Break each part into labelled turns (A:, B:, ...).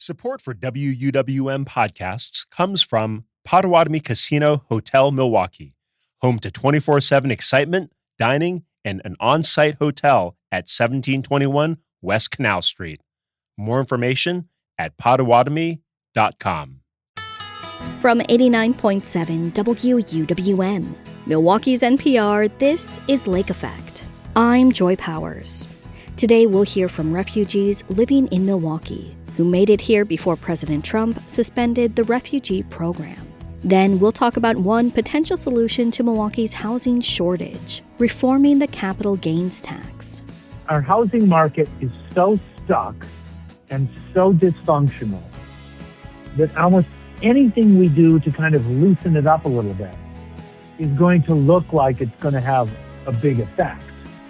A: Support for WUWM podcasts comes from Potawatomi Casino Hotel Milwaukee, home to 24/7 excitement, dining, and an on-site hotel at 1721 West Canal Street. More information at potawatomi.com.
B: From 89.7 WUWM, Milwaukee's NPR, this is Lake Effect. I'm Joy Powers. Today we'll hear from refugees living in Milwaukee who made it here before President Trump suspended the refugee program. Then we'll talk about one potential solution to Milwaukee's housing shortage, reforming the capital gains tax.
C: Our housing market is so stuck and so dysfunctional that almost anything we do to kind of loosen it up a little bit is going to look like it's going to have a big effect.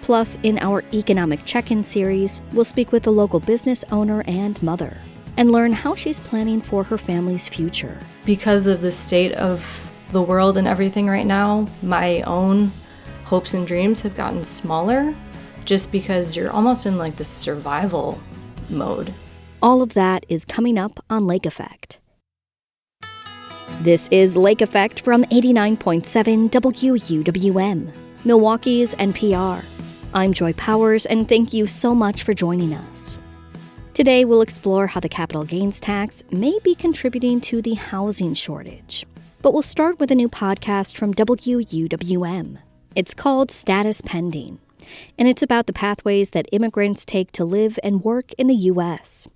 B: Plus, in our Economic Check-In series, we'll speak with a local business owner and mother and learn how she's planning for her family's future.
D: Because of the state of the world and everything right now, my own hopes and dreams have gotten smaller just because you're almost in like this survival mode.
B: All of that is coming up on Lake Effect. This is Lake Effect from 89.7 WUWM, Milwaukee's NPR. I'm Joy Powers, and thank you so much for joining us. Today, we'll explore how the capital gains tax may be contributing to the housing shortage. But we'll start with a new podcast from WUWM. It's called Status Pending, and it's about the pathways that immigrants take to live and work in the U.S.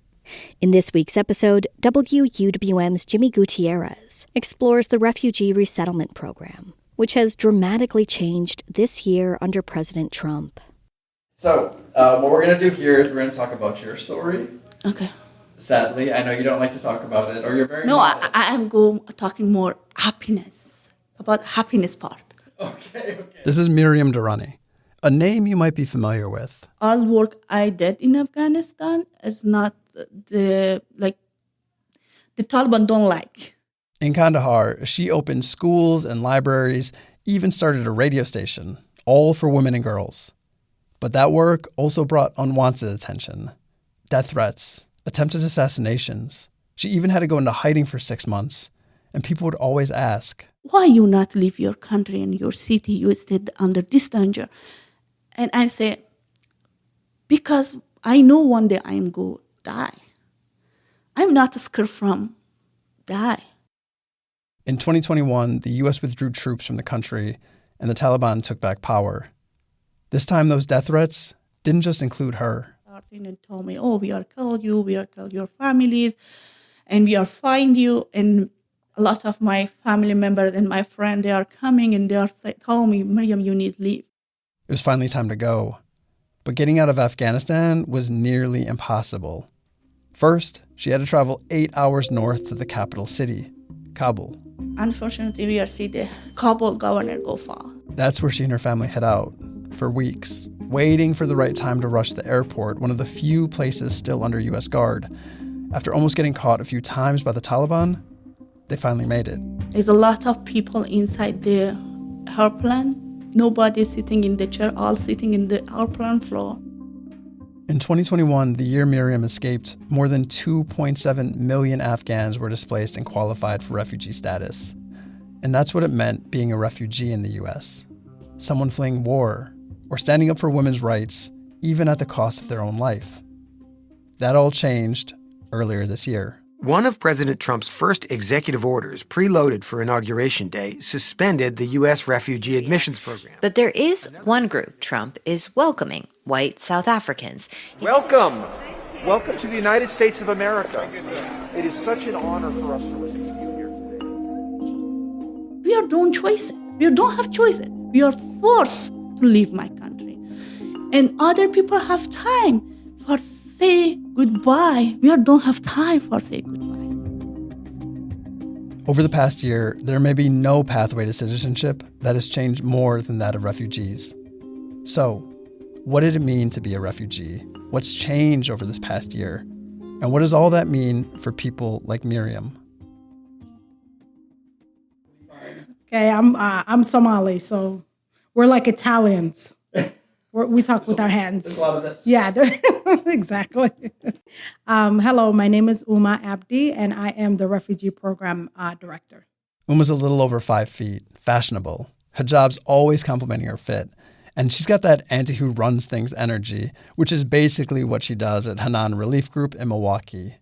B: In this week's episode, WUWM's Jimmy Gutierrez explores the refugee resettlement program, which has dramatically changed this year under President Trump.
E: So, what we're going to do here is we're going to talk about your story.
F: Okay.
E: Sadly, I know you don't like to talk about it, or you're very
F: No,
E: modest.
F: I am talking more happiness, about happiness part.
E: Okay.
G: This is Miriam Durrani, a name you might be familiar with.
F: All work I did in Afghanistan is not the Taliban don't like.
G: In Kandahar, she opened schools and libraries, even started a radio station, all for women and girls. But that work also brought unwanted attention. Death threats, attempted assassinations. She even had to go into hiding for 6 months. And people would always ask,
F: why you not leave your country and your city? You stay under this danger. And I say, because I know one day I'm going to die. I'm not scared from die.
G: In 2021, the U.S. withdrew troops from the country, and the Taliban took back power. This time, those death threats didn't just include her.
F: And told me, we are kill you, we are kill your families, and we are find you. And a lot of my family members and my friend, they are coming and they are telling me, Miriam, you need to leave.
G: It was finally time to go. But getting out of Afghanistan was nearly impossible. First, she had to travel 8 hours north to the capital city, Kabul.
F: Unfortunately, we are see the Kabul governor go fall.
G: That's where she and her family head out for weeks, waiting for the right time to rush to the airport, one of the few places still under U.S. guard. After almost getting caught a few times by the Taliban, they finally made it.
F: There's a lot of people inside the airplane. Nobody sitting in the chair, all sitting in the airplane floor.
G: In 2021, the year Miriam escaped, more than 2.7 million Afghans were displaced and qualified for refugee status. And that's what it meant being a refugee in the U.S. Someone fleeing war or standing up for women's rights, even at the cost of their own life. That all changed earlier this year.
H: One of President Trump's first executive orders, preloaded for Inauguration Day, suspended the U.S. refugee admissions program.
I: But there is one group Trump is welcoming, white South Africans.
J: Welcome. Welcome to the United States of America. It is such an honor for us to receive you here today.
F: We are doing choices. We don't have choices. We are forced to leave my country. And other people have time for say goodbye. We don't have time for say goodbye.
G: Over the past year, there may be no pathway to citizenship that has changed more than that of refugees. So, what did it mean to be a refugee? What's changed over this past year? And what does all that mean for people like Miriam?
K: Okay, I'm Somali, so we're like Italians. we talk with our hands.
E: There's a lot of this.
K: Yeah, exactly. Hello, my name is Uma Abdi, and I am the Refugee Program Director.
G: Uma's a little over 5 feet, fashionable. Hijab's always complimenting her fit. And she's got that auntie who runs things energy, which is basically what she does at Hanan Relief Group in Milwaukee.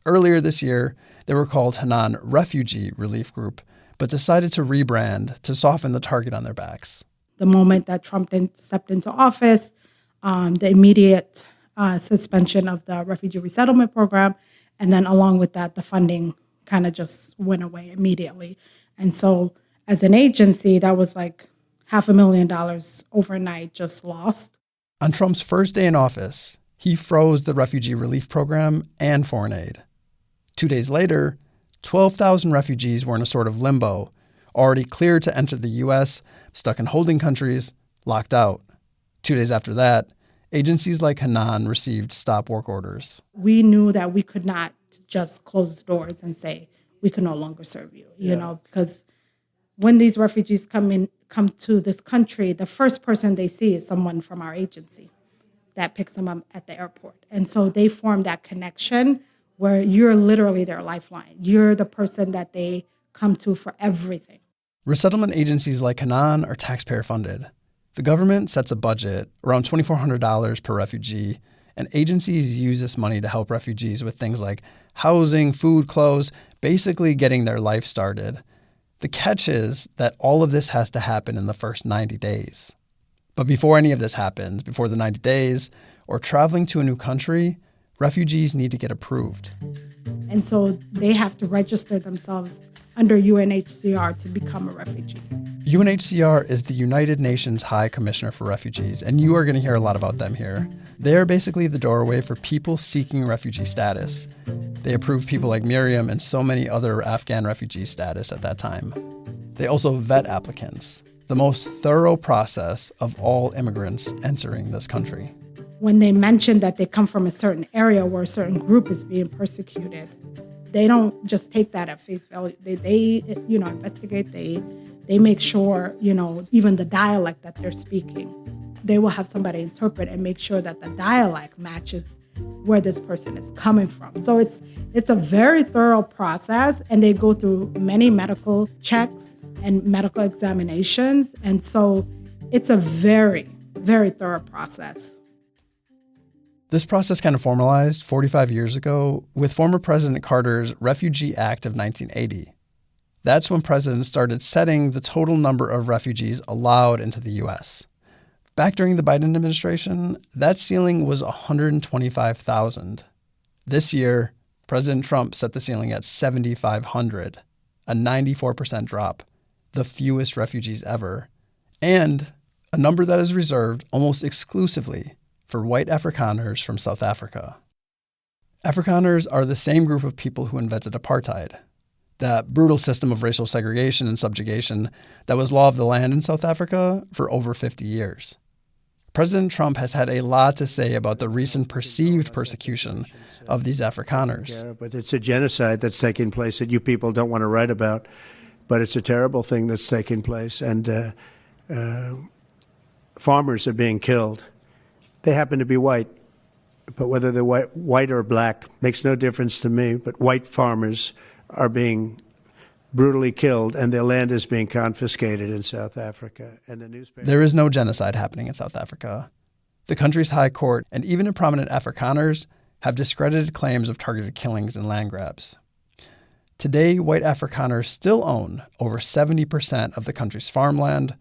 G: Earlier this year, they were called Hanan Refugee Relief Group, but decided to rebrand to soften the target on their backs.
K: The moment that Trump stepped into office, the immediate suspension of the refugee resettlement program, and then along with that, the funding kind of just went away immediately. And so as an agency, that was like $500,000 overnight just lost.
G: On Trump's first day in office, he froze the refugee relief program and foreign aid. 2 days later, 12,000 refugees were in a sort of limbo, already cleared to enter the U.S., stuck in holding countries, locked out. 2 days after that, agencies like Hanan received stop work orders.
K: We knew that we could not just close the doors and say, we can no longer serve you, you know, because when these refugees come to this country, the first person they see is someone from our agency that picks them up at the airport. And so they form that connection where you're literally their lifeline. You're the person that they come to for everything.
G: Resettlement agencies like Hanan are taxpayer funded. The government sets a budget, around $2,400 per refugee, and agencies use this money to help refugees with things like housing, food, clothes, basically getting their life started. The catch is that all of this has to happen in the first 90 days. But before any of this happens, before the 90 days, or traveling to a new country, refugees need to get approved.
K: And so they have to register themselves under UNHCR to become a refugee.
G: UNHCR is the United Nations High Commissioner for Refugees, and you are going to hear a lot about them here. They are basically the doorway for people seeking refugee status. They approved people like Miriam and so many other Afghan refugee status at that time. They also vet applicants, the most thorough process of all immigrants entering this country.
K: When they mention that they come from a certain area where a certain group is being persecuted, they don't just take that at face value. They investigate. They make sure, even the dialect that they're speaking, they will have somebody interpret and make sure that the dialect matches where this person is coming from. So it's a very thorough process, and they go through many medical checks and medical examinations. And so it's a very, very thorough process.
G: This process kind of formalized 45 years ago with former President Carter's Refugee Act of 1980. That's when presidents started setting the total number of refugees allowed into the U.S. Back during the Biden administration, that ceiling was 125,000. This year, President Trump set the ceiling at 7,500, a 94% drop, the fewest refugees ever, and a number that is reserved almost exclusively for white Afrikaners from South Africa. Afrikaners are the same group of people who invented apartheid, that brutal system of racial segregation and subjugation that was law of the land in South Africa for over 50 years. President Trump has had a lot to say about the recent perceived persecution of these Afrikaners.
L: But it's a genocide that's taking place that you people don't want to write about, but it's a terrible thing that's taking place, and farmers are being killed. They happen to be white, but whether they're white or black makes no difference to me. But white farmers are being brutally killed, and their land is being confiscated in South Africa. And the newspaper.
G: There is no genocide happening in South Africa. The country's high court and even prominent Afrikaners have discredited claims of targeted killings and land grabs. Today, white Afrikaners still own over 70% of the country's farmland,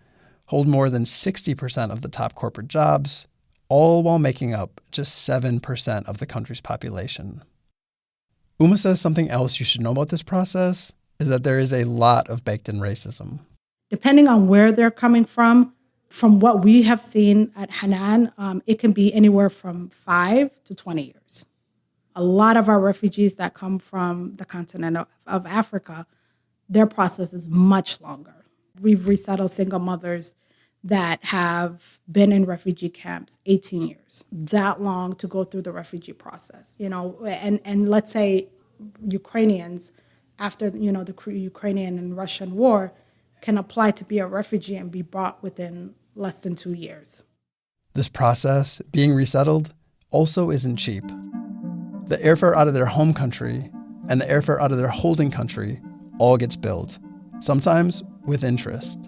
G: hold more than 60% of the top corporate jobs, all while making up just 7% of the country's population. Uma says something else you should know about this process is that there is a lot of baked-in racism.
K: Depending on where they're coming from what we have seen at Hanan, it can be anywhere from 5 to 20 years. A lot of our refugees that come from the continent of Africa, their process is much longer. We've resettled single mothers that have been in refugee camps 18 years, that long to go through the refugee process, and let's say Ukrainians after, the Ukrainian and Russian war can apply to be a refugee and be brought within less than 2 years.
G: This process, being resettled, also isn't cheap. The airfare out of their home country and the airfare out of their holding country all gets billed, sometimes with interest.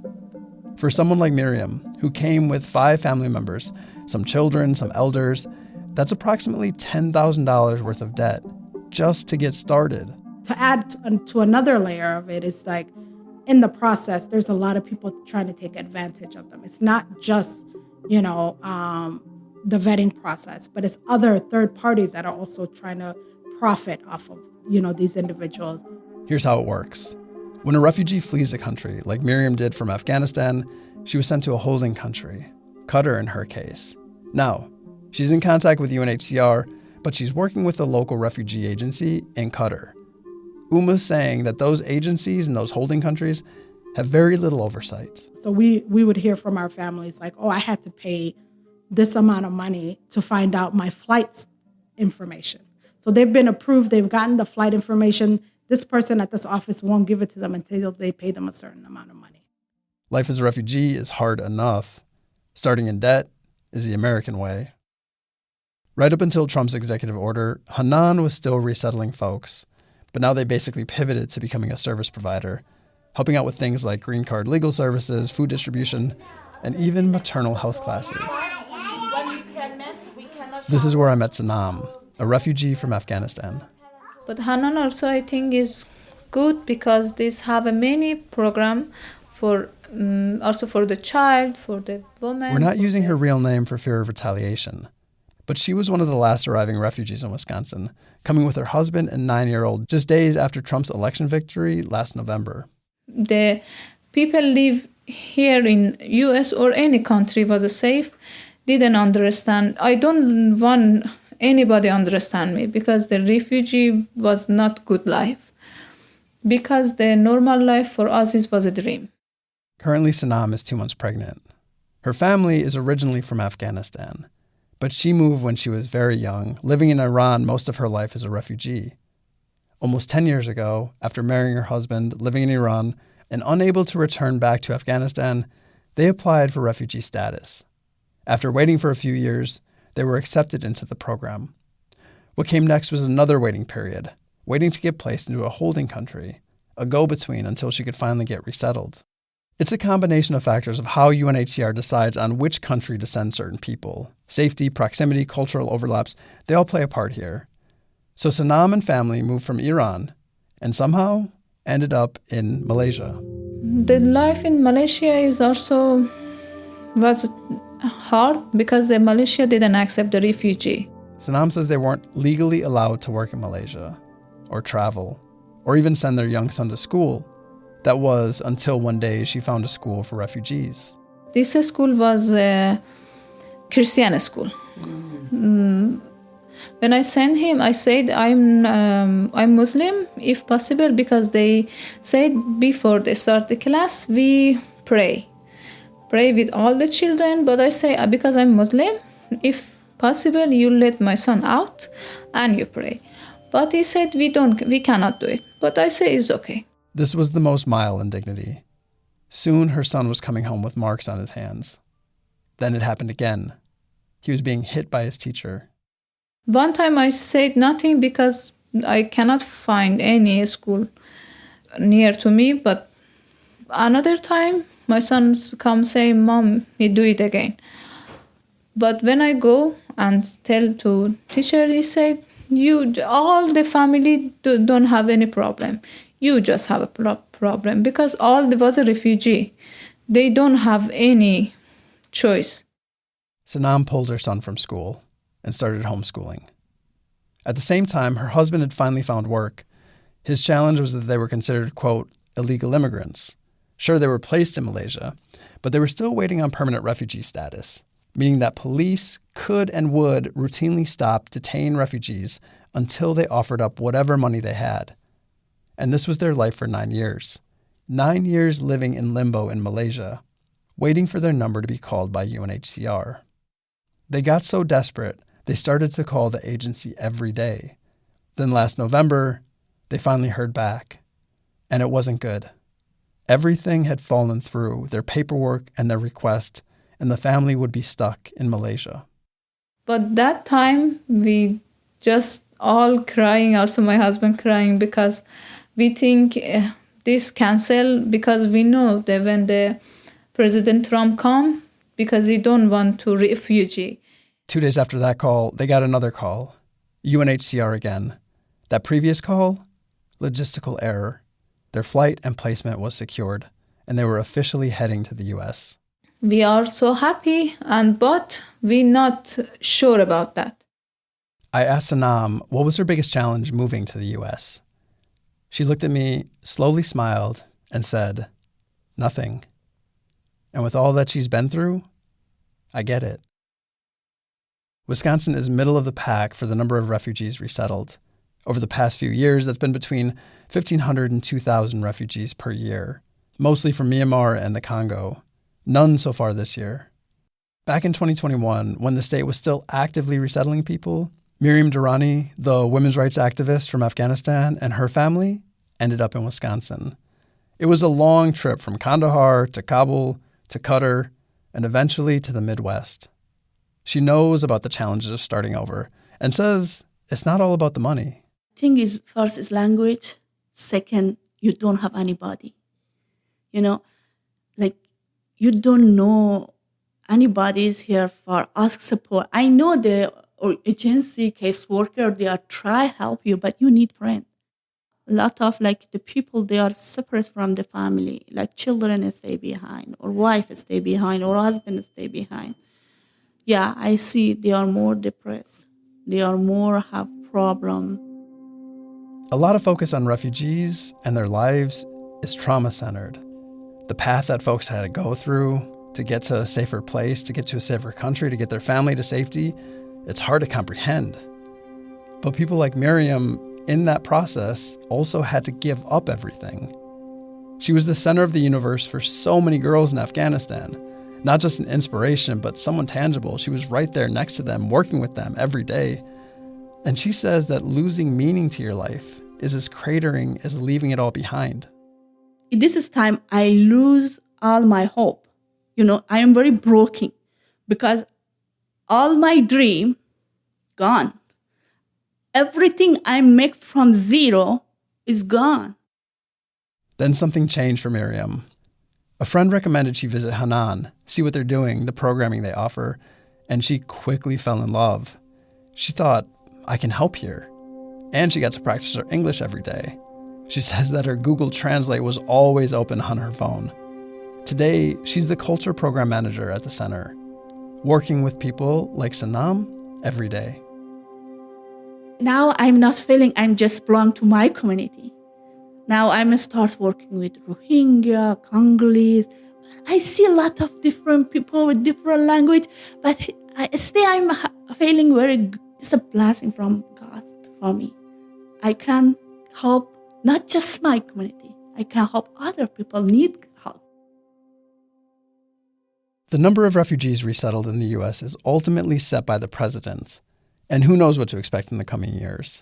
G: For someone like Miriam, who came with 5 family members, some children, some elders, that's approximately $10,000 worth of debt just to get started.
K: To add to another layer of it is like, in the process, there's a lot of people trying to take advantage of them. It's not just, the vetting process, but it's other third parties that are also trying to profit off of, these individuals.
G: Here's how it works. When a refugee flees a country, like Miriam did from Afghanistan, she was sent to a holding country, Qatar in her case. Now, she's in contact with UNHCR, but she's working with the local refugee agency in Qatar. Uma's saying that those agencies in those holding countries have very little oversight.
K: So we would hear from our families like, I had to pay this amount of money to find out my flight's information. So they've been approved, they've gotten the flight information. This person at this office won't give it to them until they pay them a certain amount of money.
G: Life as a refugee is hard enough. Starting in debt is the American way. Right up until Trump's executive order, Hanan was still resettling folks, but now they basically pivoted to becoming a service provider, helping out with things like green card legal services, food distribution, and even maternal health classes. This is where I met Sanam, a refugee from Afghanistan.
M: But Hanan also, I think, is good because these have a many program for also for the child, for the woman.
G: We're not using her real name for fear of retaliation, but she was one of the last arriving refugees in Wisconsin, coming with her husband and 9-year-old just days after Trump's election victory last November.
M: The people live here in U.S. or any country was safe, didn't understand. I don't want anybody understand me because the refugee was not good life. Because the normal life for us was a dream.
G: Currently, Sanam is 2 months pregnant. Her family is originally from Afghanistan, but she moved when she was very young, living in Iran most of her life as a refugee. Almost 10 years ago, after marrying her husband, living in Iran, and unable to return back to Afghanistan, they applied for refugee status. After waiting for a few years, they were accepted into the program. What came next was another waiting period, waiting to get placed into a holding country, a go-between until she could finally get resettled. It's a combination of factors of how UNHCR decides on which country to send certain people. Safety, proximity, cultural overlaps, they all play a part here. So Sanam and family moved from Iran and somehow ended up in Malaysia.
M: The life in Malaysia is also was hard because the Malaysia didn't accept the refugee.
G: Sanam says they weren't legally allowed to work in Malaysia or travel or even send their young son to school. That was until one day she found a school for refugees.
M: This school was a Christian school. When I sent him, I said I'm Muslim, if possible, because they said before they start the class, we pray with all the children. But I say, because I'm Muslim, if possible, you let my son out and you pray. But he said, we cannot do it. But I say, it's okay.
G: This was the most mild indignity. Soon her son was coming home with marks on his hands. Then it happened again. He was being hit by his teacher.
M: One time I said nothing because I cannot find any school near to me. But another time, my son comes saying, Mom, you do it again. But when I go and tell to teacher, he said, all the family don't have any problem. You just have a problem because all was a refugee. They don't have any choice.
G: Sanam pulled her son from school and started homeschooling. At the same time, her husband had finally found work. His challenge was that they were considered, quote, illegal immigrants. Sure, they were placed in Malaysia, but they were still waiting on permanent refugee status, meaning that police could and would routinely stop, detain refugees until they offered up whatever money they had. And this was their life for 9 years. 9 years living in limbo in Malaysia, waiting for their number to be called by UNHCR. They got so desperate, they started to call the agency every day. Then last November, they finally heard back. And it wasn't good. Everything had fallen through, their paperwork and their request, and the family would be stuck in Malaysia.
M: But that time, we just all crying, also my husband crying, because we think this cancel, because we know that when the President Trump come, because he don't want to refugee.
G: 2 days after that call, they got another call. UNHCR again. That previous call? Logistical error. Their flight and placement was secured, and they were officially heading to the U.S.
M: We are so happy, but we're not sure about that.
G: I asked Sanam what was her biggest challenge moving to the U.S. She looked at me, slowly smiled, and said, "Nothing." And with all that she's been through, I get it. Wisconsin is middle of the pack for the number of refugees resettled. Over the past few years, that's been between 1,500 and 2,000 refugees per year, mostly from Myanmar and the Congo. None so far this year. Back in 2021, when the state was still actively resettling people, Miriam Durrani, the women's rights activist from Afghanistan, and her family ended up in Wisconsin. It was a long trip from Kandahar to Kabul to Qatar, and eventually to the Midwest. She knows about the challenges of starting over and says it's not all about the money.
F: Thing is, first is language. Second, you don't have anybody. You don't know anybody is here for ask support. I know the agency caseworker, they are try help you, but you need friends. A lot of the people, they are separate from the family, like children stay behind, or wife stay behind, or husband stay behind. Yeah, I see they are more depressed. They are more have problem.
G: A lot of focus on refugees and their lives is trauma-centered. The path that folks had to go through to get to a safer place, to get to a safer country, to get their family to safety, it's hard to comprehend. But people like Miriam, in that process, also had to give up everything. She was the center of the universe for so many girls in Afghanistan. Not just an inspiration, but someone tangible. She was right there next to them, working with them every day. And she says that losing meaning to your life is as cratering as leaving it all behind.
F: This is time I lose all my hope. I am very broken because all my dream gone. Everything I make from zero is gone.
G: Then something changed for Miriam. A friend recommended she visit Hanan, see what they're doing, the programming they offer, and she quickly fell in love. She thought, I can help here. And she got to practice her English every day. She says that her Google Translate was always open on her phone. Today, she's the culture program manager at the center, working with people like Sanam every day.
F: Now I'm not feeling I'm just belong to my community. Now I'm start working with Rohingya, Congolese. I see a lot of different people with different language, but I'm feeling it's a blessing from God for me. I can help not just my community. I can help other people need help.
G: The number of refugees resettled in the U.S. is ultimately set by the president, and who knows what to expect in the coming years,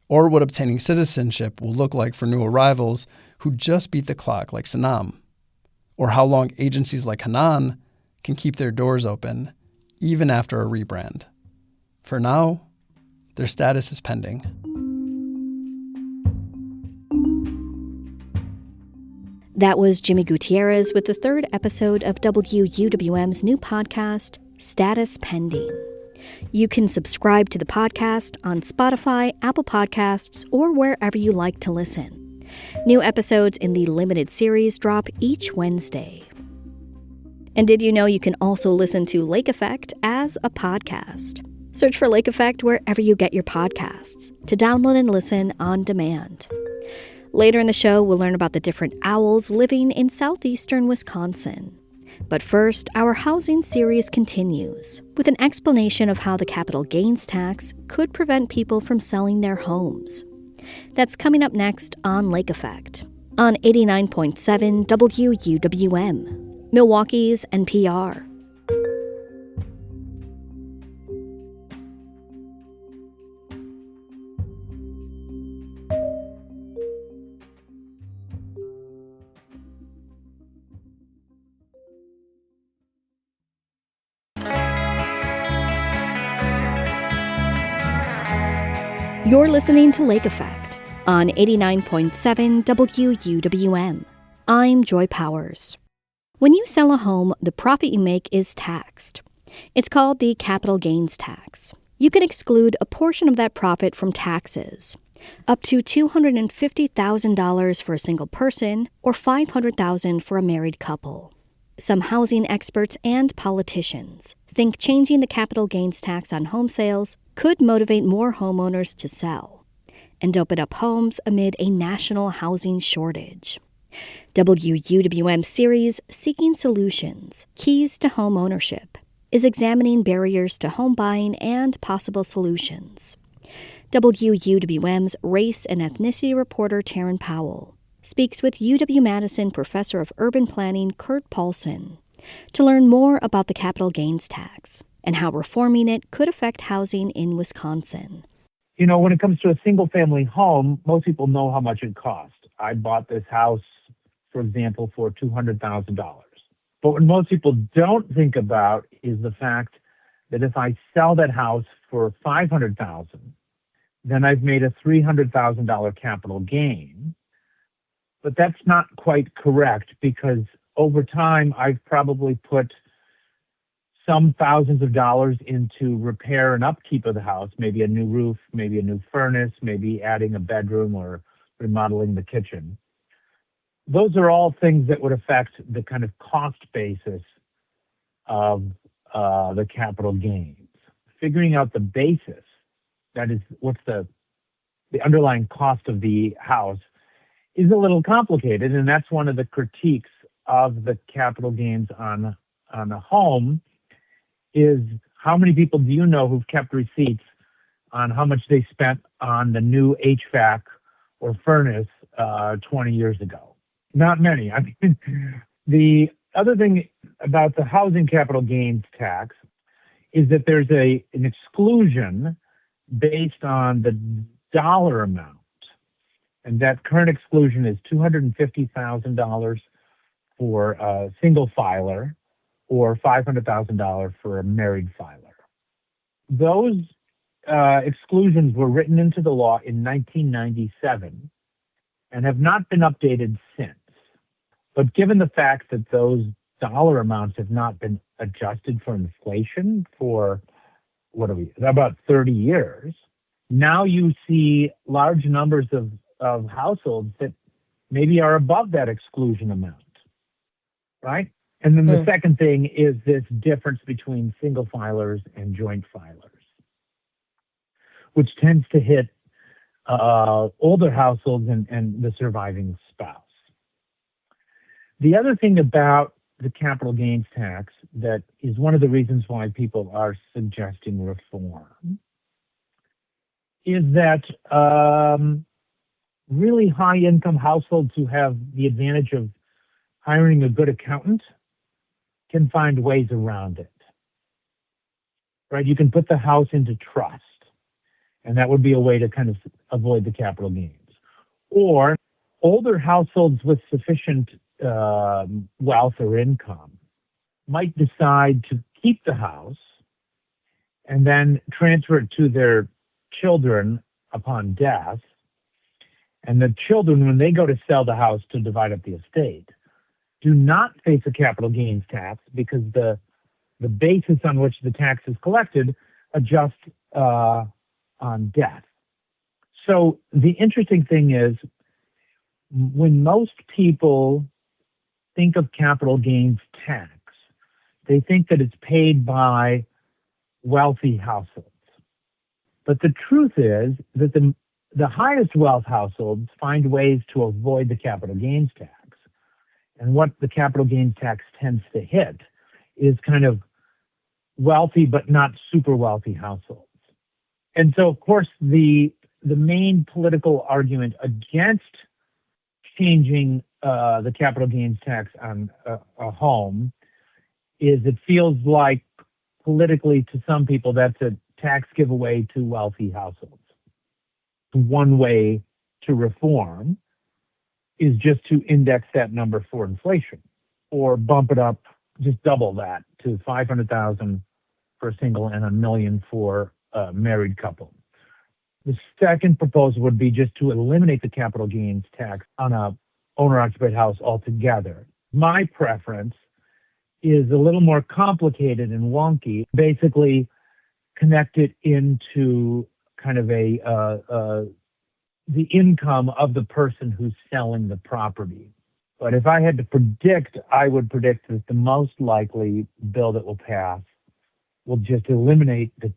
G: or what obtaining citizenship will look like for new arrivals who just beat the clock like Sanam, or how long agencies like Hanan can keep their doors open even after a rebrand. For now, their status is pending.
B: That was Jimmy Gutierrez with the third episode of WUWM's new podcast, Status Pending. You can subscribe to the podcast on Spotify, Apple Podcasts, or wherever you like to listen. New episodes in the limited series drop each Wednesday. And did you know you can also listen to Lake Effect as a podcast? Search for Lake Effect wherever you get your podcasts to download and listen on demand. Later in the show, we'll learn about the different owls living in southeastern Wisconsin. But first, our housing series continues with an explanation of how the capital gains tax could prevent people from selling their homes. That's coming up next on Lake Effect on 89.7 WUWM, Milwaukee's NPR. You're listening to Lake Effect on 89.7 WUWM. I'm Joy Powers. When you sell a home, the profit you make is taxed. It's called the capital gains tax. You can exclude a portion of that profit from taxes, up to $250,000 for a single person or $500,000 for a married couple. Some housing experts and politicians think changing the capital gains tax on home sales could motivate more homeowners to sell and open up homes amid a national housing shortage. WUWM series Seeking Solutions, Keys to Home Ownership is examining barriers to home buying and possible solutions. WUWM's race and ethnicity reporter Taryn Powell speaks with UW-Madison professor of urban planning Kurt Paulson to learn more about the capital gains tax and how reforming it could affect housing in Wisconsin.
C: You know, when it comes to a single-family home, most people know how much it costs. I bought this house, for example, for $200,000. But what most people don't think about is the fact that if I sell that house for $500,000, then I've made a $300,000 capital gain. But that's not quite correct because over time I've probably put some thousands of dollars into repair and upkeep of the house, maybe a new roof, maybe a new furnace, maybe adding a bedroom or remodeling the kitchen. Those are all things that would affect the kind of cost basis of the capital gains. Figuring out the basis, that is, what's the underlying cost of the house, is a little complicated, and that's one of the critiques of the capital gains on a home, is how many people do you know who've kept receipts on how much they spent on the new HVAC or furnace 20 years ago? Not many. I mean, the other thing about the housing capital gains tax is that there's an exclusion based on the dollar amount. And that current exclusion is $250,000 for a single filer or $500,000 for a married filer. Those exclusions were written into the law in 1997 and have not been updated since. But given the fact that those dollar amounts have not been adjusted for inflation for, about 30 years, now you see large numbers of households that maybe are above that exclusion amount, right? And then the second thing is this difference between single filers and joint filers, which tends to hit older households and the surviving spouse. The other thing about the capital gains tax that is one of the reasons why people are suggesting reform is that really high-income households who have the advantage of hiring a good accountant can find ways around it, right? You can put the house into trust, and that would be a way to kind of avoid the capital gains. Or older households with sufficient wealth or income might decide to keep the house and then transfer it to their children upon death. And the children, when they go to sell the house to divide up the estate, do not face a capital gains tax because the basis on which the tax is collected adjusts on death. So the interesting thing is, when most people think of capital gains tax, they think that it's paid by wealthy households. But the truth is that the highest wealth households find ways to avoid the capital gains tax. And what the capital gains tax tends to hit is kind of wealthy but not super wealthy households. And so, of course, the main political argument against changing the capital gains tax on a home is it feels like politically to some people that's a tax giveaway to wealthy households. One way to reform is just to index that number for inflation or bump it up, just double that to $500,000 for a single and $1 million for a married couple. The second proposal would be just to eliminate the capital gains tax on a owner-occupied house altogether. My preference is a little more complicated and wonky. Basically, connect it into kind of the income of the person who's selling the property. But if I had to predict, I would predict that the most likely bill that will pass will just eliminate the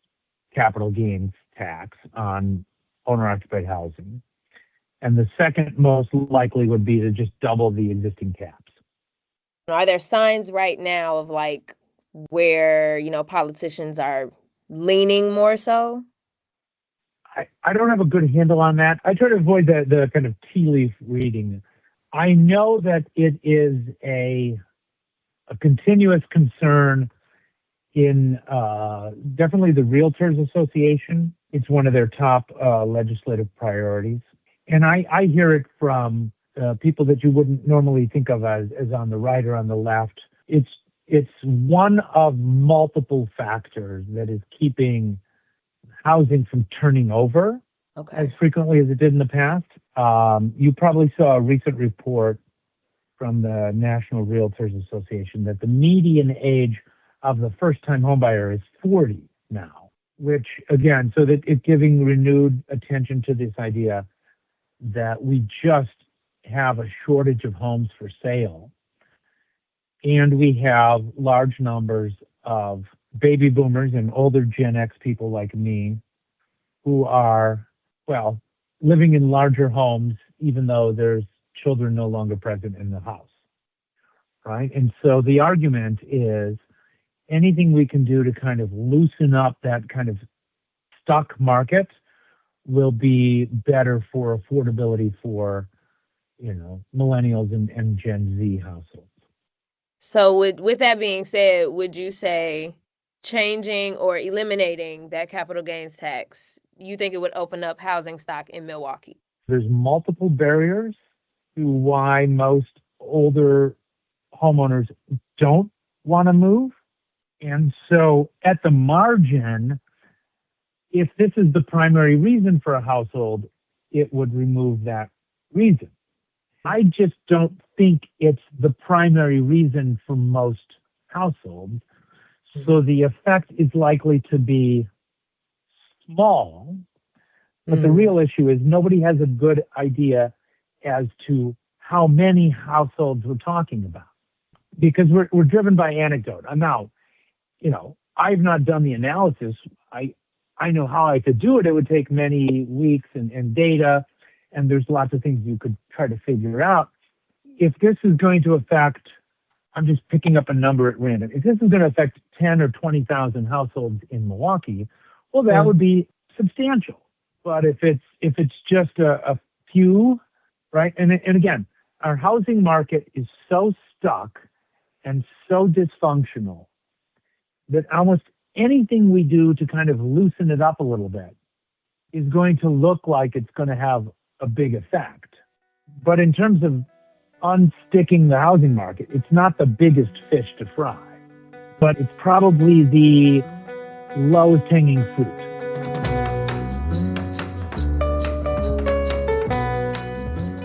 C: capital gains tax on owner-occupied housing. And the second most likely would be to just double the existing caps.
N: Are there signs right now of like where, politicians are leaning more so?
C: I don't have a good handle on that. I try to avoid the kind of tea leaf reading. I know that it is a continuous concern in definitely the Realtors Association. It's one of their top legislative priorities. And I hear it from people that you wouldn't normally think of as on the right or on the left. It's one of multiple factors that is keeping housing from turning over as frequently as it did in the past. You probably saw a recent report from the National Realtors Association that the median age of the first-time homebuyer is 40 now, which, again, so that it's giving renewed attention to this idea that we just have a shortage of homes for sale. And we have large numbers of baby boomers and older Gen X people like me who are, living in larger homes, even though there's children no longer present in the house, right? And so the argument is anything we can do to kind of loosen up that kind of stuck market will be better for affordability for, millennials and Gen Z households.
N: So with that being said, would you say changing or eliminating that capital gains tax, you think it would open up housing stock in Milwaukee?
C: There's multiple barriers to why most older homeowners don't want to move. And so at the margin, if this is the primary reason for a household, it would remove that reason. I just don't think it's the primary reason for most households. So the effect is likely to be small. But the real issue is nobody has a good idea as to how many households we're talking about, because we're driven by anecdote. And now, I've not done the analysis. I know how I could do it. It would take many weeks and data, and there's lots of things you could try to figure out. If this is going to affect, I'm just picking up a number at random, if this is going to affect 10 or 20,000 households in Milwaukee, well, that would be substantial. But if it's just a few, right? And again, our housing market is so stuck and so dysfunctional that almost anything we do to kind of loosen it up a little bit is going to look like it's going to have a big effect. But in terms of unsticking the housing market, it's not the biggest fish to fry, but it's probably the lowest hanging fruit.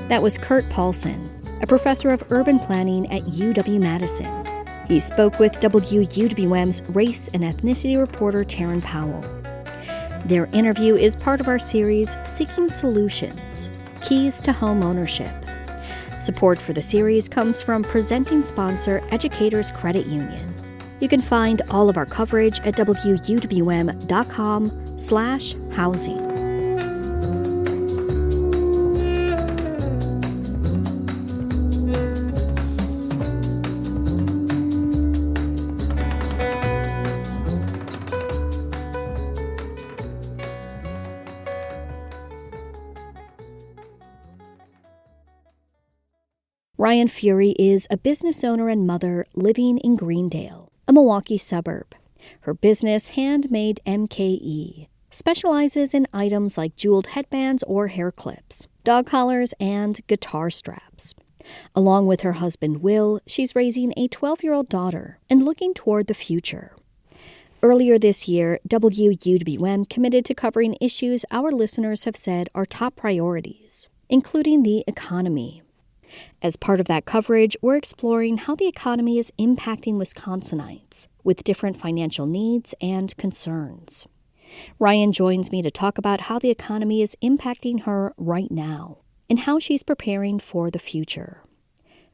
B: That was Kurt Paulson, a professor of urban planning at UW-Madison. He spoke with WUWM's race and ethnicity reporter Taryn Powell. Their interview is part of our series Seeking Solutions, Keys to Home Ownership. Support for the series comes from presenting sponsor Educators Credit Union. You can find all of our coverage at wuwm.com/housing. Ryan Fury is a business owner and mother living in Greendale, a Milwaukee suburb. Her business, Handmade MKE, specializes in items like jeweled headbands or hair clips, dog collars, and guitar straps. Along with her husband, Will, she's raising a 12-year-old daughter and looking toward the future. Earlier this year, WUWM committed to covering issues our listeners have said are top priorities, including the economy. As part of that coverage, we're exploring how the economy is impacting Wisconsinites with different financial needs and concerns. Ryan joins me to talk about how the economy is impacting her right now and how she's preparing for the future.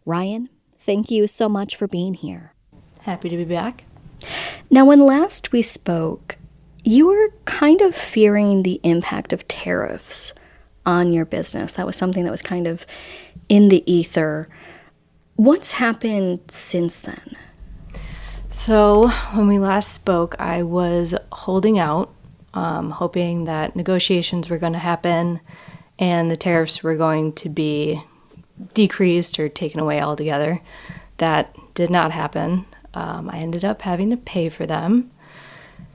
B: Ryan, thank you so much for being here.
D: Happy to be back.
B: Now, when last we spoke, you were kind of fearing the impact of tariffs on your business. That was something that was kind of in the ether. What's happened since then?
D: So when we last spoke, I was holding out, hoping that negotiations were going to happen and the tariffs were going to be decreased or taken away altogether. That did not happen. I ended up having to pay for them.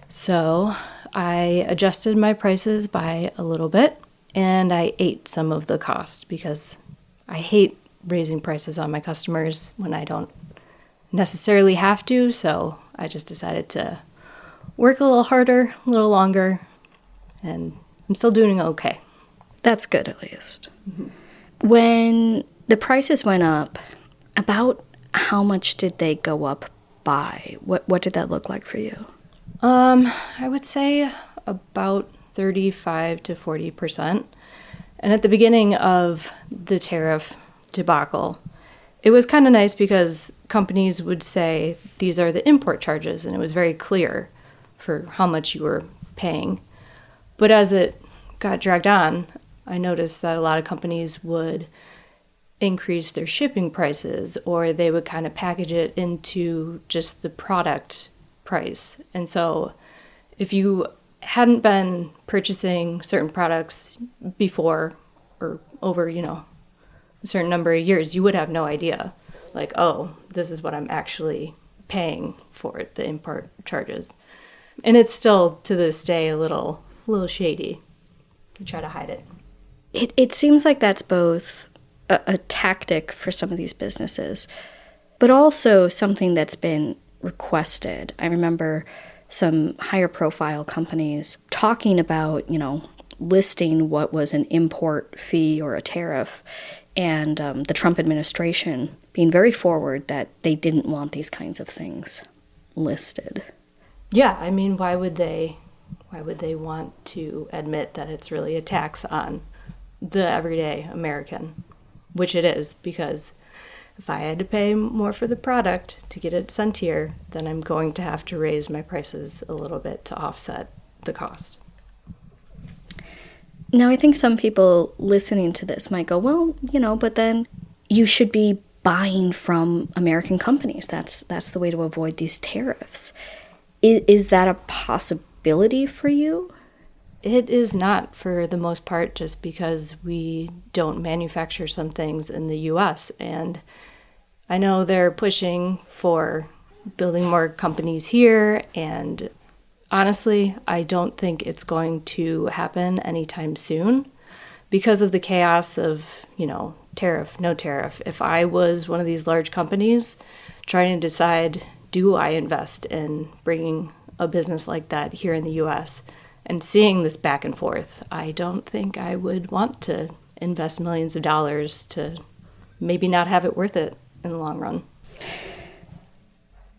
D: So I adjusted my prices by a little bit, and I ate some of the cost because I hate raising prices on my customers when I don't necessarily have to. So I just decided to work a little harder, a little longer, and I'm still doing okay.
B: That's good, at least. Mm-hmm. When the prices went up, about how much did they go up by? What did that look like for you?
D: I would say about 35 to 40%. And at the beginning of the tariff debacle, it was kind of nice because companies would say these are the import charges, and it was very clear for how much you were paying. But as it got dragged on, I noticed that a lot of companies would increase their shipping prices, or they would kind of package it into just the product price. And so if you hadn't been purchasing certain products before or over, a certain number of years, you would have no idea, like, oh, this is what I'm actually paying for it, the import charges. And it's still, to this day, a little shady. You try to hide it.
B: It seems like that's both a tactic for some of these businesses, but also something that's been requested. I remember some higher profile companies talking about, listing what was an import fee or a tariff, and the Trump administration being very forward that they didn't want these kinds of things listed.
D: Yeah, I mean, why would they want to admit that it's really a tax on the everyday American, which it is, because if I had to pay more for the product to get it sent here, then I'm going to have to raise my prices a little bit to offset the cost.
B: Now, I think some people listening to this might go, well, but then you should be buying from American companies. That's the way to avoid these tariffs. Is that a possibility for you?
D: It is not, for the most part, just because we don't manufacture some things in the U.S. And I know they're pushing for building more companies here, and honestly, I don't think it's going to happen anytime soon because of the chaos of, tariff, no tariff. If I was one of these large companies trying to decide, do I invest in bringing a business like that here in the U.S., and seeing this back and forth, I don't think I would want to invest millions of dollars to maybe not have it worth it in the long run.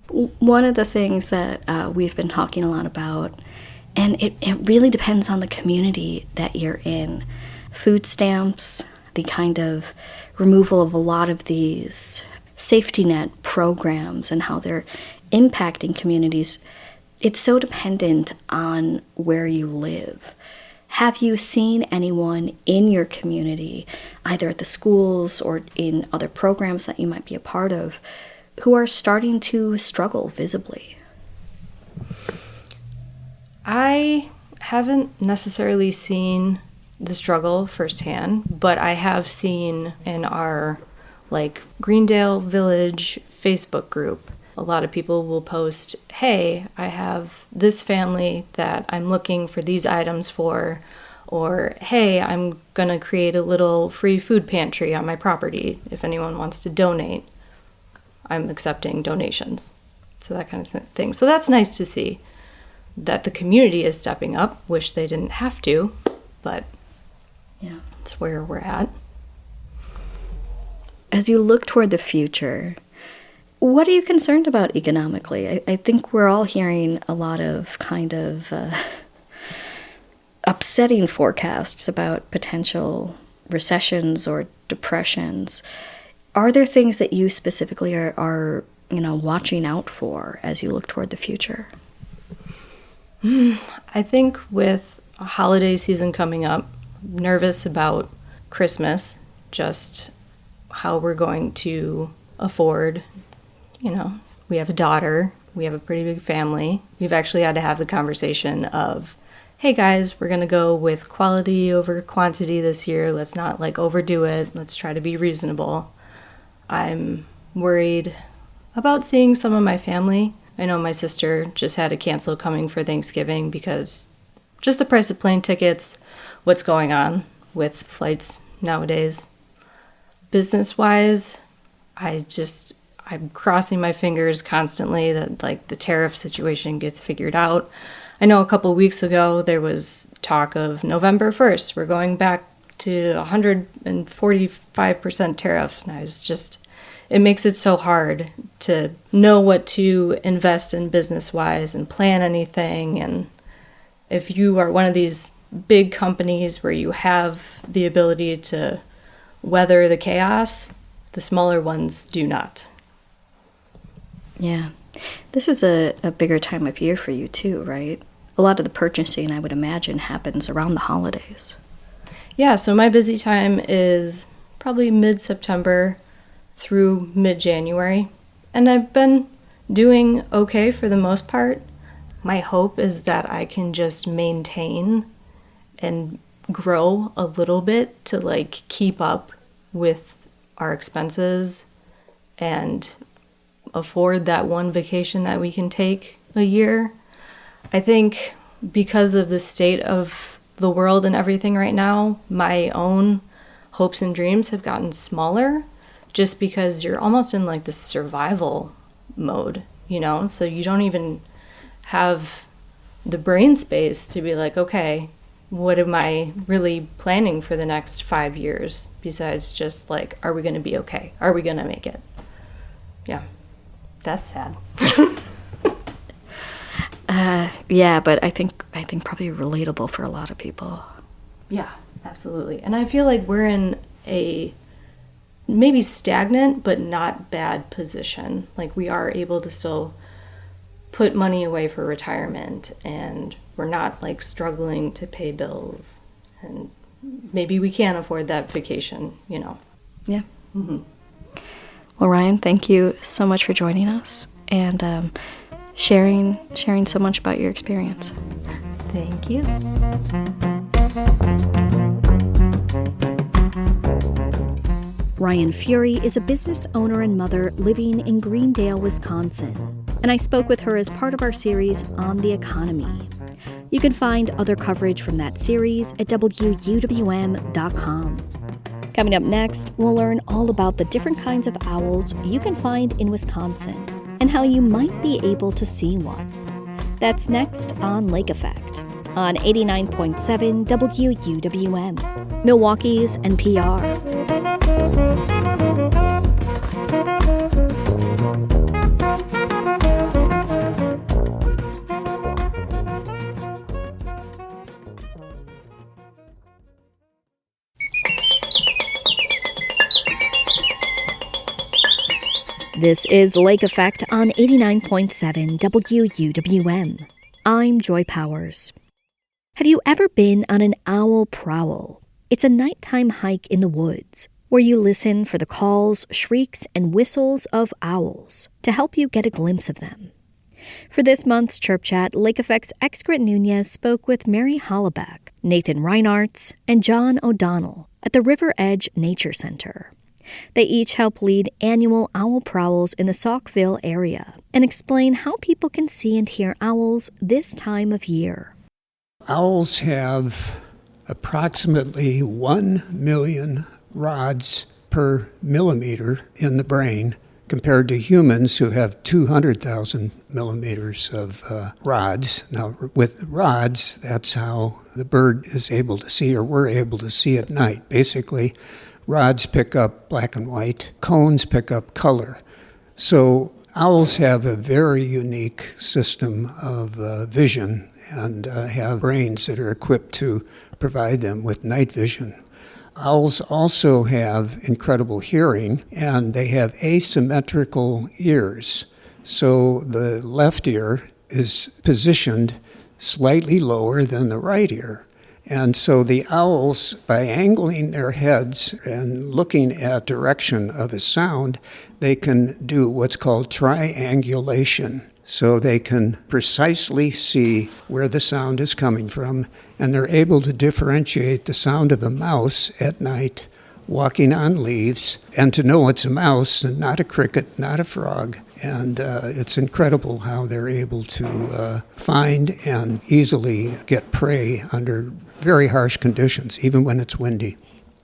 B: One of the things that we've been talking a lot about, and it really depends on the community that you're in, food stamps, the kind of removal of a lot of these safety net programs and how they're impacting communities. It's so dependent on where you live. Have you seen anyone in your community, either at the schools or in other programs that you might be a part of, who are starting to struggle visibly?
D: I haven't necessarily seen the struggle firsthand, but I have seen in our Greendale Village Facebook group, a lot of people will post, hey, I have this family that I'm looking for these items for, or hey, I'm going to create a little free food pantry on my property. If anyone wants to donate, I'm accepting donations. So that kind of thing. So that's nice to see. that the community is stepping up. Wish they didn't have to, but yeah, it's where we're at.
B: As you look toward the future, what are you concerned about economically? I think we're all hearing a lot of kind of upsetting forecasts about potential recessions or depressions. Are there things that you specifically are watching out for as you look toward the future?
D: I think with a holiday season coming up, nervous about Christmas, just how we're going to afford. We have a daughter, we have a pretty big family. We've actually had to have the conversation of, hey guys, we're going to go with quality over quantity this year. Let's not overdo it. Let's try to be reasonable. I'm worried about seeing some of my family. I know my sister just had to cancel coming for Thanksgiving because just the price of plane tickets, what's going on with flights nowadays. Business-wise, I'm crossing my fingers constantly that the tariff situation gets figured out. I know a couple weeks ago there was talk of November 1st, we're going back to 145% tariffs. And it makes it so hard to know what to invest in business-wise and plan anything. And if you are one of these big companies where you have the ability to weather the chaos, the smaller ones do not.
B: Yeah. This is a bigger time of year for you too, right? A lot of the purchasing, I would imagine, happens around the holidays.
D: Yeah, so my busy time is probably mid-September through mid-January. And I've been doing okay for the most part. My hope is that I can just maintain and grow a little bit to keep up with our expenses and afford that one vacation that we can take a year. I think because of the state of the world and everything right now, my own hopes and dreams have gotten smaller just because you're almost in this survival mode, so you don't even have the brain space to be okay, what am I really planning for the next 5 years besides just are we going to be okay? Are we going to make it? Yeah. That's sad.
B: Yeah, but I think probably relatable for a lot of people.
D: Yeah, absolutely. And I feel like we're in a maybe stagnant but not bad position. We are able to still put money away for retirement, and we're not struggling to pay bills, and maybe we can afford that vacation,
B: Yeah.
D: Mm-hmm.
B: Well, Ryan, thank you so much for joining us and sharing so much about your experience.
D: Thank you.
B: Ryan Fury is a business owner and mother living in Greendale, Wisconsin, and I spoke with her as part of our series on the economy. You can find other coverage from that series at wuwm.com. Coming up next, we'll learn all about the different kinds of owls you can find in Wisconsin and how you might be able to see one. That's next on Lake Effect on 89.7 WUWM, Milwaukee's NPR. This is Lake Effect on 89.7 WUWM. I'm Joy Powers. Have you ever been on an owl prowl? It's a nighttime hike in the woods where you listen for the calls, shrieks, and whistles of owls to help you get a glimpse of them. For this month's Chirp Chat, Lake Effect's Excret Nunez spoke with Mary Hollaback, Nathan Reinartz, and John O'Donnell at the River Edge Nature Center. They each help lead annual owl prowls in the Saukville area and explain how people can see and hear owls this time of year.
O: Owls have approximately 1 million rods per millimeter in the brain, compared to humans who have 200,000 millimeters of rods. Now, with rods, that's how the bird is able to see, or we're able to see at night. Basically, rods pick up black and white, cones pick up color. So owls have a very unique system of vision and have brains that are equipped to provide them with night vision. Owls also have incredible hearing, and they have asymmetrical ears. So the left ear is positioned slightly lower than the right ear. And so the owls, by angling their heads and looking at direction of a sound, they can do what's called triangulation. So they can precisely see where the sound is coming from, and they're able to differentiate the sound of a mouse at night walking on leaves, and to know it's a mouse and not a cricket, not a frog. And it's incredible how they're able to find and easily get prey under very harsh conditions, even when it's windy.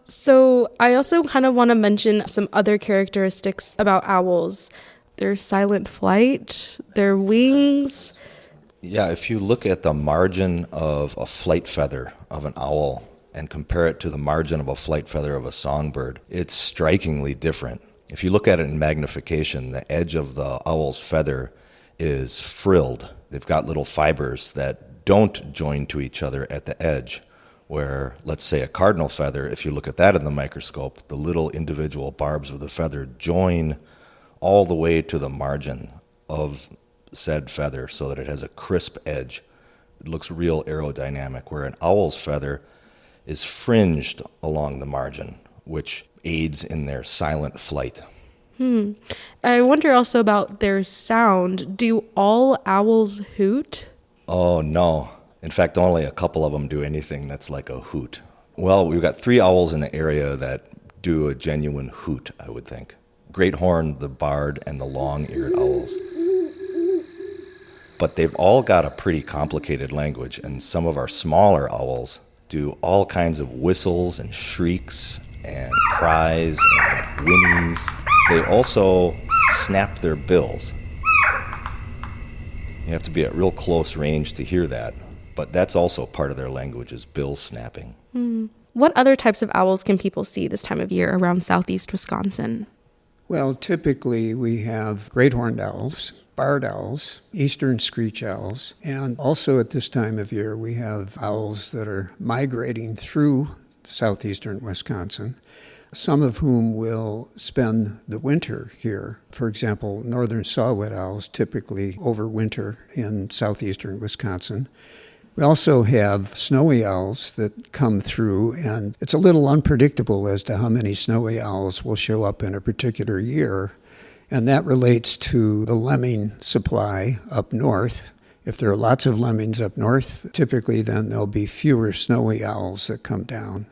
P: So I also kind of want to mention some other characteristics about owls. Their silent flight, their wings.
Q: Yeah, if you look at the margin of a flight feather of an owl and compare it to the margin of a flight feather of a songbird, it's strikingly different. If you look at it in magnification, the edge of the owl's feather is frilled. They've got little fibers that don't join to each other at the edge, where, let's say, a cardinal feather, if you look at that in the microscope, the little individual barbs of the feather join all the way to the margin of said feather so that it has a crisp edge. It looks real aerodynamic, where an owl's feather is fringed along the margin, which aids in their silent flight.
P: I wonder also about their sound. Do all owls hoot?
Q: Oh, no. In fact, only a couple of them do anything that's like a hoot. Well, we've got 3 owls in the area that do a genuine hoot, I would think. Great horn, the barred, and the long-eared owls. But they've all got a pretty complicated language, and some of our smaller owls do all kinds of whistles and shrieks and cries and whinnies. They also snap their bills. You have to be at real close range to hear that, but that's also part of their language, is bill snapping.
P: What other types of owls can people see this time of year around southeast Wisconsin?
O: Well, typically we have great horned owls, barred owls, eastern screech owls, and also at this time of year we have owls that are migrating through southeastern Wisconsin, some of whom will spend the winter here. For example, northern saw-whet owls typically overwinter in southeastern Wisconsin. We also have snowy owls that come through, and it's a little unpredictable as to how many snowy owls will show up in a particular year, and that relates to the lemming supply up north. If there are lots of lemmings up north, typically then there'll be fewer snowy owls that come down.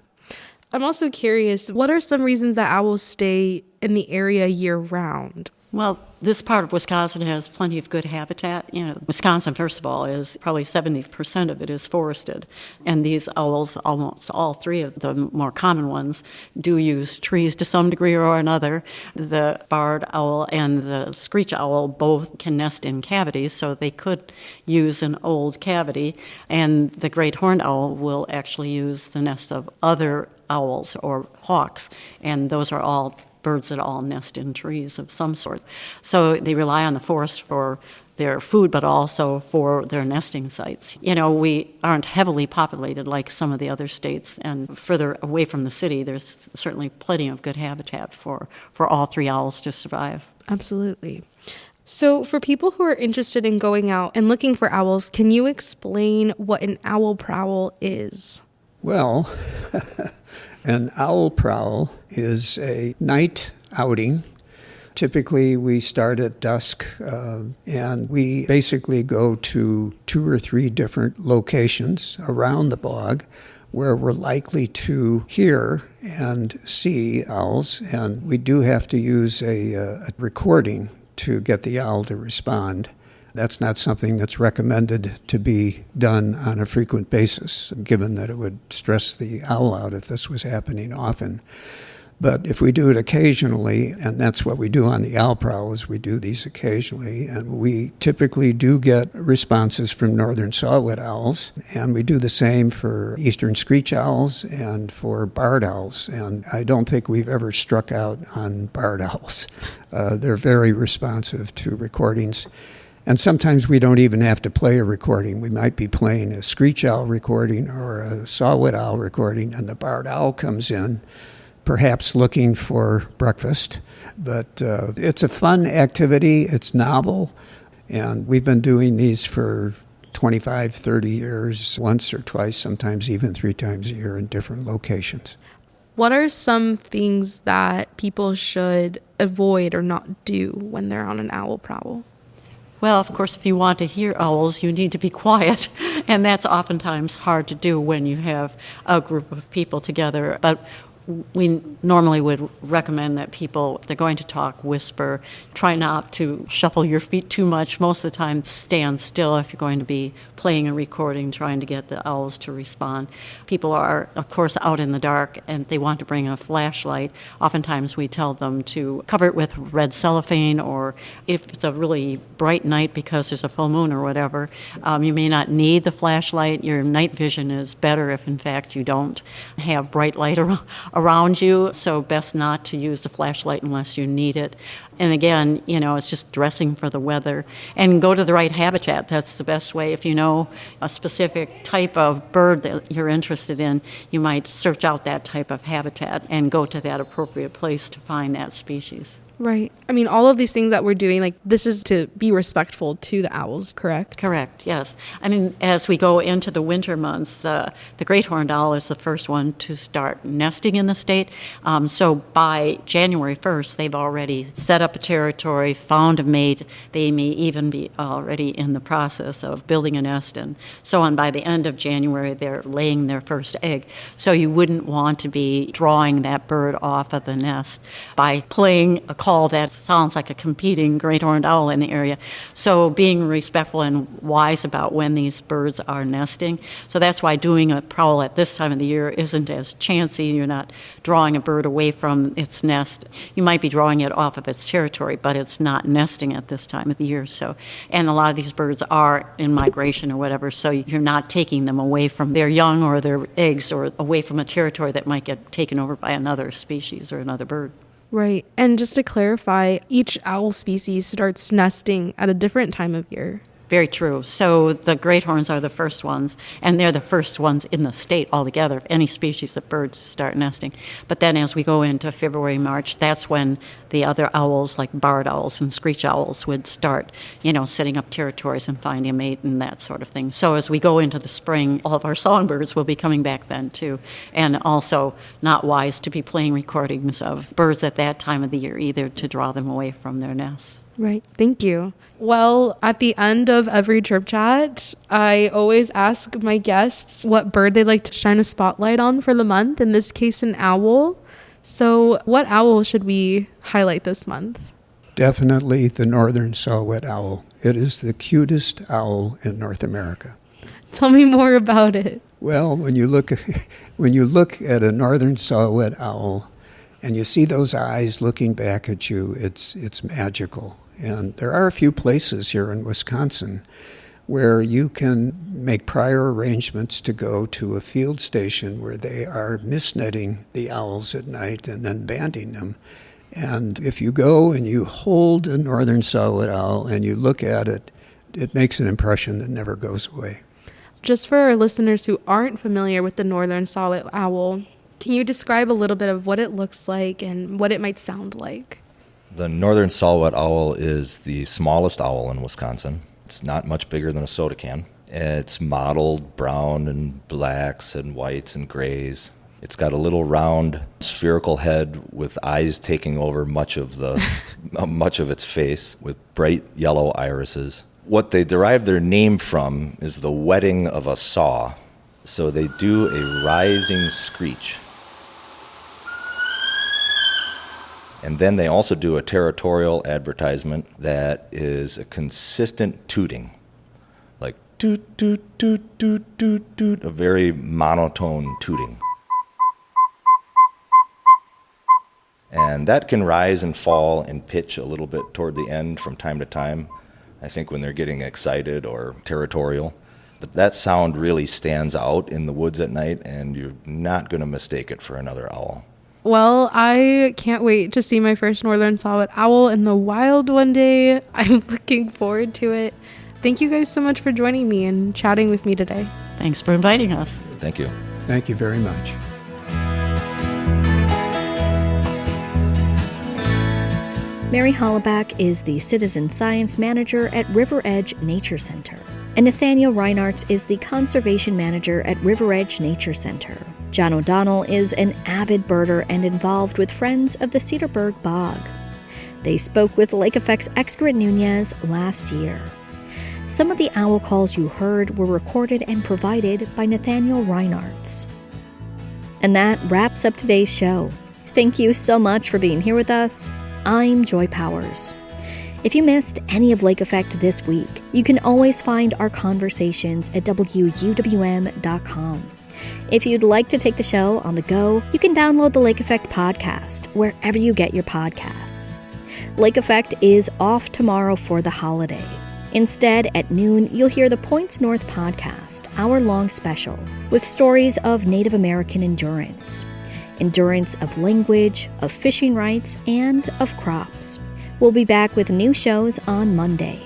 P: I'm also curious, what are some reasons that owls stay in the area year-round?
R: Well, this part of Wisconsin has plenty of good habitat. Wisconsin, first of all, is probably 70% of it is forested. And these owls, almost all 3 of the more common ones, do use trees to some degree or another. The barred owl and the screech owl both can nest in cavities, so they could use an old cavity. And the great horned owl will actually use the nest of other owls or hawks, and those are all birds that all nest in trees of some sort. So they rely on the forest for their food, but also for their nesting sites. We aren't heavily populated like some of the other states, and further away from the city, there's certainly plenty of good habitat for all 3 owls to survive.
P: Absolutely. So for people who are interested in going out and looking for owls, can you explain what an owl prowl is?
O: Well, an owl prowl is a night outing. Typically, we start at dusk, and we basically go to 2 or 3 different locations around the bog where we're likely to hear and see owls, and we do have to use a recording to get the owl to respond. That's not something that's recommended to be done on a frequent basis, given that it would stress the owl out if this was happening often. But if we do it occasionally, and that's what we do on the owl prowl, is we do these occasionally, and we typically do get responses from northern saw-whet owls, and we do the same for eastern screech owls and for barred owls, and I don't think we've ever struck out on barred owls. They're very responsive to recordings. And sometimes we don't even have to play a recording. We might be playing a screech owl recording or a saw-whet owl recording, and the barred owl comes in, perhaps looking for breakfast. But it's a fun activity. It's novel. And we've been doing these for 25, 30 years, once or twice, sometimes even 3 times a year in different locations.
P: What are some things that people should avoid or not do when they're on an owl prowl?
R: Well, of course, if you want to hear owls, you need to be quiet, and that's oftentimes hard to do when you have a group of people together. But we normally would recommend that people, if they're going to talk, whisper. Try not to shuffle your feet too much. Most of the time, stand still if you're going to be playing a recording, trying to get the owls to respond. People are, of course, out in the dark, and they want to bring a flashlight. Oftentimes, we tell them to cover it with red cellophane, or if it's a really bright night because there's a full moon or whatever, you may not need the flashlight. Your night vision is better if, in fact, you don't have bright light around you, so best not to use the flashlight unless you need it. And again, it's just dressing for the weather. And go to the right habitat. That's the best way. If you know a specific type of bird that you're interested in, you might search out that type of habitat and go to that appropriate place to find that species.
P: Right. I mean, all of these things that we're doing, this is to be respectful to the owls, correct?
R: Correct, yes. I mean, as we go into the winter months, the great horned owl is the first one to start nesting in the state. So by January 1st, they've already set up a territory, found a mate. They may even be already in the process of building a nest and so on. By the end of January, they're laying their first egg. So you wouldn't want to be drawing that bird off of the nest by playing a call that sounds like a competing great horned owl in the area. So being respectful and wise about when these birds are nesting. So that's why doing a prowl at this time of the year isn't as chancy. You're not drawing a bird away from its nest. You might be drawing it off of its territory, but it's not nesting at this time of the year. So, and a lot of these birds are in migration or whatever, so you're not taking them away from their young or their eggs or away from a territory that might get taken over by another species or another bird.
P: Right. And just to clarify, each owl species starts nesting at a different time of year.
R: Very true. So the great horns are the first ones, and they're the first ones in the state altogether of any species of birds to start nesting. But then as we go into February, March, that's when the other owls, like barred owls and screech owls, would start, setting up territories and finding a mate and that sort of thing. So as we go into the spring, all of our songbirds will be coming back then too. And also not wise to be playing recordings of birds at that time of the year either, to draw them away from their nests.
P: Right. Thank you. Well, at the end of every Chirp Chat, I always ask my guests what bird they'd like to shine a spotlight on for the month, in this case, an owl. So what owl should we highlight this month?
O: Definitely the northern saw-whet owl. It is the cutest owl in North America.
P: Tell me more about it.
O: Well, when you look at a northern saw-whet owl and you see those eyes looking back at you, it's magical. And there are a few places here in Wisconsin where you can make prior arrangements to go to a field station where they are misnetting the owls at night and then banding them. And if you go and you hold a northern saw-whet owl and you look at it, it makes an impression that never goes away.
P: Just for our listeners who aren't familiar with the northern saw-whet owl, can you describe a little bit of what it looks like and what it might sound like?
Q: The northern saw-whet owl is the smallest owl in Wisconsin. It's not much bigger than a soda can. It's mottled brown and blacks and whites and grays. It's got a little round spherical head with eyes taking over much of its face, with bright yellow irises. What they derive their name from is the whetting of a saw. So they do a rising screech. And then they also do a territorial advertisement that is a consistent tooting, like toot, toot, toot, toot, toot, toot, a very monotone tooting. And that can rise and fall and pitch a little bit toward the end from time to time, I think when they're getting excited or territorial. But that sound really stands out in the woods at night, and you're not going to mistake it for another owl.
P: Well, I can't wait to see my first northern saw-whet owl in the wild one day. I'm looking forward to it. Thank you guys so much for joining me and chatting with me today.
R: Thanks for inviting us.
Q: Thank you.
O: Thank you very much.
B: Mary Hollaback is the Citizen Science Manager at River Edge Nature Center, and Nathaniel Reinartz is the Conservation Manager at River Edge Nature Center. John O'Donnell is an avid birder and involved with Friends of the Cedarburg Bog. They spoke with Lake Effect's Excret Nunez last year. Some of the owl calls you heard were recorded and provided by Nathaniel Reinartz. And that wraps up today's show. Thank you so much for being here with us. I'm Joy Powers. If you missed any of Lake Effect this week, you can always find our conversations at WUWM.com. If you'd like to take the show on the go, you can download the Lake Effect podcast wherever you get your podcasts. Lake Effect is off tomorrow for the holiday. Instead, at noon, you'll hear the Points North podcast, hour-long special, with stories of Native American endurance of language, of fishing rights, and of crops. We'll be back with new shows on Monday.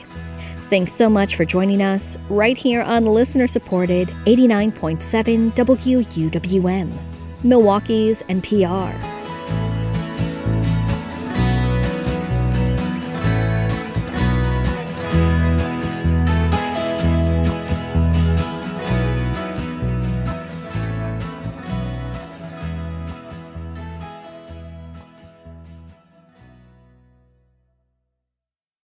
B: Thanks so much for joining us right here on listener-supported 89.7 WUWM, Milwaukee's NPR.